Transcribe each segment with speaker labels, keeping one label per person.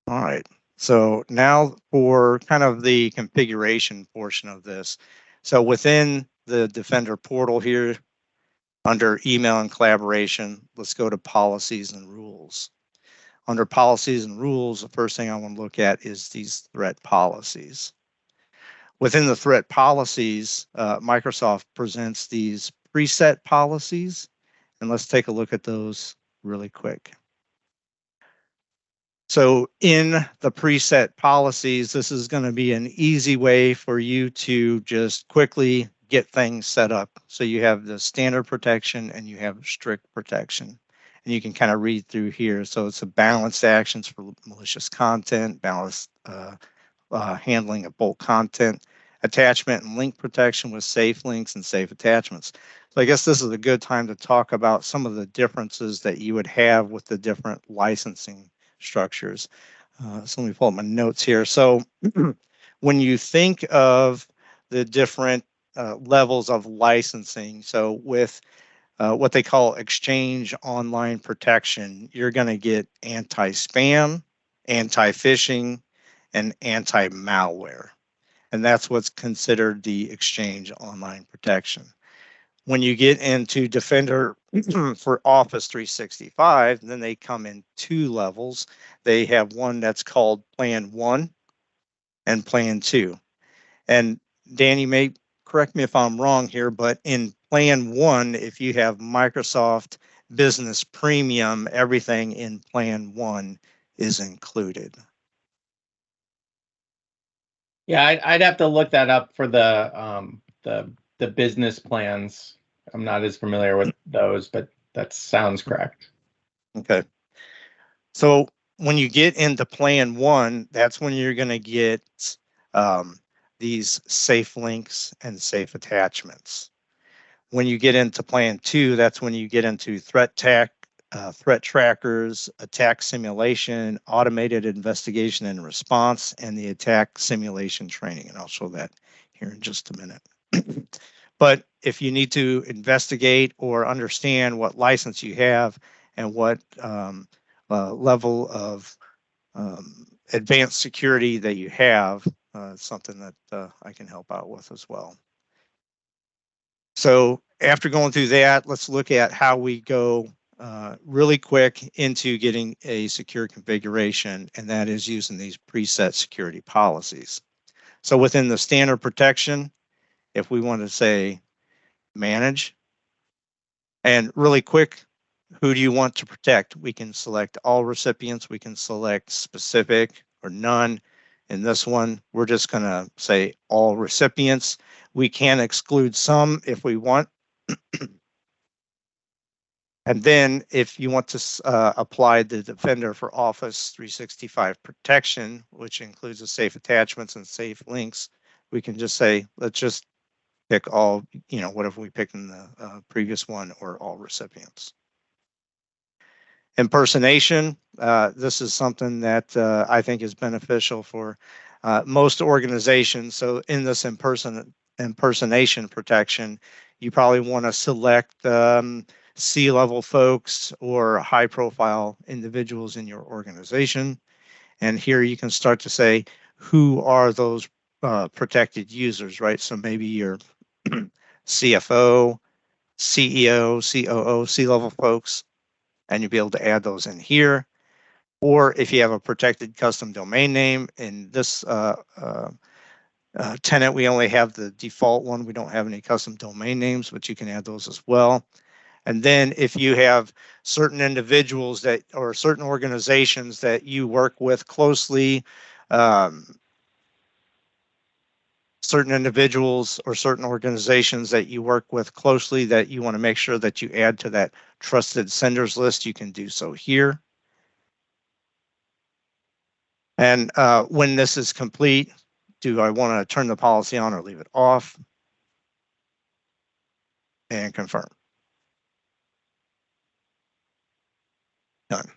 Speaker 1: All right. So now for kind of the configuration portion of this. So within the Defender portal here, under email and collaboration, let's go to policies and rules. Under policies and rules, the first thing I want to look at is these threat policies. Within the threat policies, Microsoft presents these preset policies, and let's take a look at those really quick. So in the preset policies, this is going to be an easy way for you to just quickly get things set up. So you have the standard protection and you have strict protection. And you can kind of read through here. So it's a balanced actions for malicious content, balanced handling of bulk content, attachment and link protection with safe links and safe attachments. So I guess this is a good time to talk about some of the differences that you would have with the different licensing structures. So let me pull up my notes here. So when you think of the different levels of licensing, so with what they call exchange online protection, you're going to get anti-spam, anti-phishing, and anti-malware. And that's what's considered the exchange online protection. When you get into Defender for Office 365, then they come in two levels. They have one that's called Plan 1 and Plan 2. And Dan, you may correct me if I'm wrong here, but in Plan 1, if you have Microsoft Business Premium, everything in Plan 1 is included.
Speaker 2: Yeah, I'd have to look that up for the business plans. I'm not as familiar with those, but that sounds correct.
Speaker 1: Okay. So when you get into Plan 1, that's when you're going to get these safe links and safe attachments. When you get into Plan 2, that's when you get into threat trackers, attack simulation, automated investigation and response, and the attack simulation training. And I'll show that here in just a minute. But if you need to investigate or understand what license you have and what level of advanced security that you have, it's something that I can help out with as well. So after going through that, let's look at how we go really quick into getting a secure configuration, and that is using these preset security policies. So within the standard protection, if we want to say manage, and really quick, who do you want to protect? We can select all recipients, we can select specific or none. In this one, we're just going to say all recipients. We can exclude some if we want. And then if you want to apply the Defender for Office 365 protection, which includes the safe attachments and safe links, we can just say, let's just pick all, whatever we picked in the previous one, or all recipients. Impersonation, this is something that I think is beneficial for most organizations. So in this impersonation protection, you probably want to select C-level folks or high-profile individuals in your organization. And here you can start to say, who are those protected users, right? So maybe your CFO, CEO, COO, C-level folks, and you'll be able to add those in here. Or if you have a protected custom domain name, in this tenant, we only have the default one. We don't have any custom domain names, but you can add those as well. And then if you have certain individuals that, or certain organizations that you work with closely, certain individuals or certain organizations that you work with closely that you want to make sure that you add to that trusted senders list, you can do so here. And when this is complete, do I want to turn the policy on or leave it off? And confirm. Done.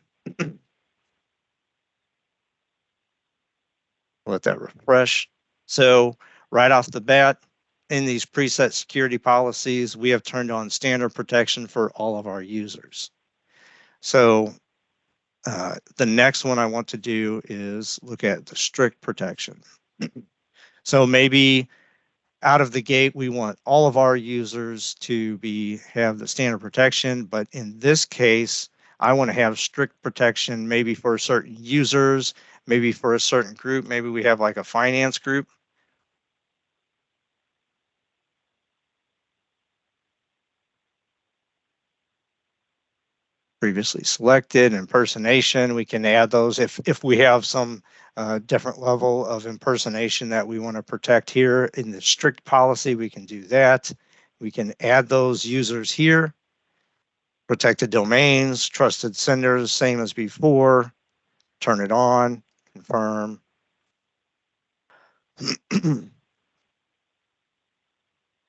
Speaker 1: Let that refresh. So right off the bat, in these preset security policies, we have turned on standard protection for all of our users. So The next one I want to do is look at the strict protection. So maybe out of the gate, we want all of our users to have the standard protection, but in this case, I want to have strict protection maybe for certain users, maybe for a certain group. Maybe we have like a finance group. Previously selected, impersonation, we can add those if we have some different level of impersonation that we want to protect here in the strict policy, we can do that. We can add those users here. Protected domains, trusted senders, same as before. Turn it on, confirm.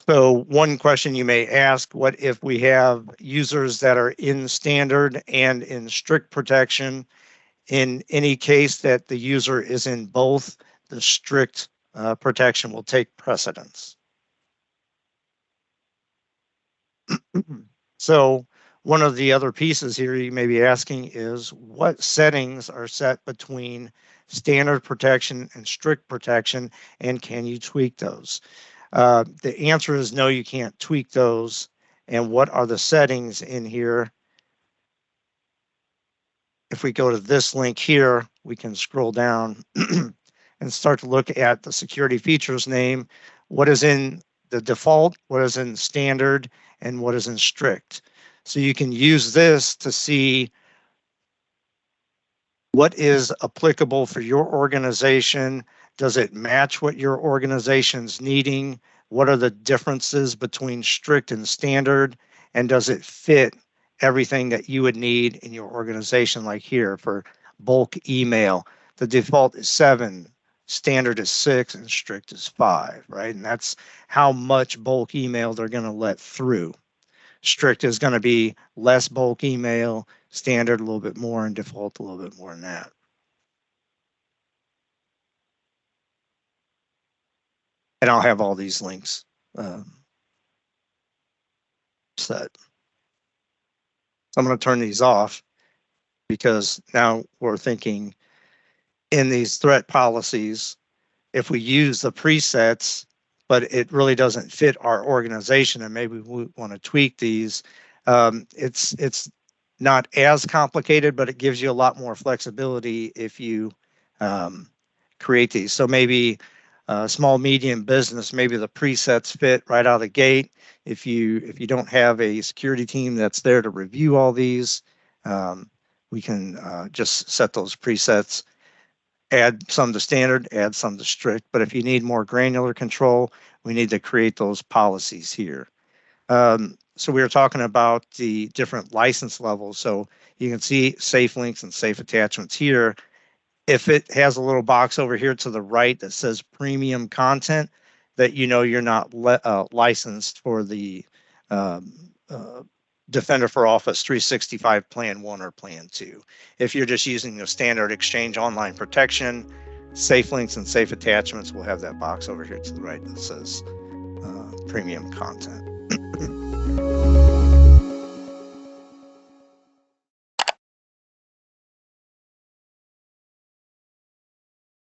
Speaker 1: So one question you may ask, what if we have users that are in standard and in strict protection? In any case that the user is in both, the strict protection will take precedence. So one of the other pieces here you may be asking is what settings are set between standard protection and strict protection, and can you tweak those? The answer is no, you can't tweak those. And what are the settings in here? If we go to this link here, we can scroll down and start to look at the security features name, what is in the default, what is in standard, and what is in strict. So you can use this to see what is applicable for your organization. Does it match what your organization's needing? What are the differences between strict and standard? And does it fit everything that you would need in your organization? Like here for bulk email, the default is 7, standard is 6, and strict is 5, right? And that's how much bulk email they're going to let through. Strict is going to be less bulk email, standard a little bit more, and default a little bit more than that. And I'll have all these links set. So I'm going to turn these off because now we're thinking in these threat policies, if we use the presets, but it really doesn't fit our organization and maybe we want to tweak these, it's not as complicated, but it gives you a lot more flexibility if you create these. So maybe small, medium business, maybe the presets fit right out of the gate. If you don't have a security team that's there to review all these, we can just set those presets, add some to standard, add some to strict. But if you need more granular control, we need to create those policies here. So we were talking about the different license levels. So you can see safe links and safe attachments here. If it has a little box over here to the right that says premium content, that you know you're not licensed for the Defender for Office 365 Plan 1 or Plan 2. If you're just using the standard Exchange Online Protection, safe links and safe attachments will have that box over here to the right that says premium content.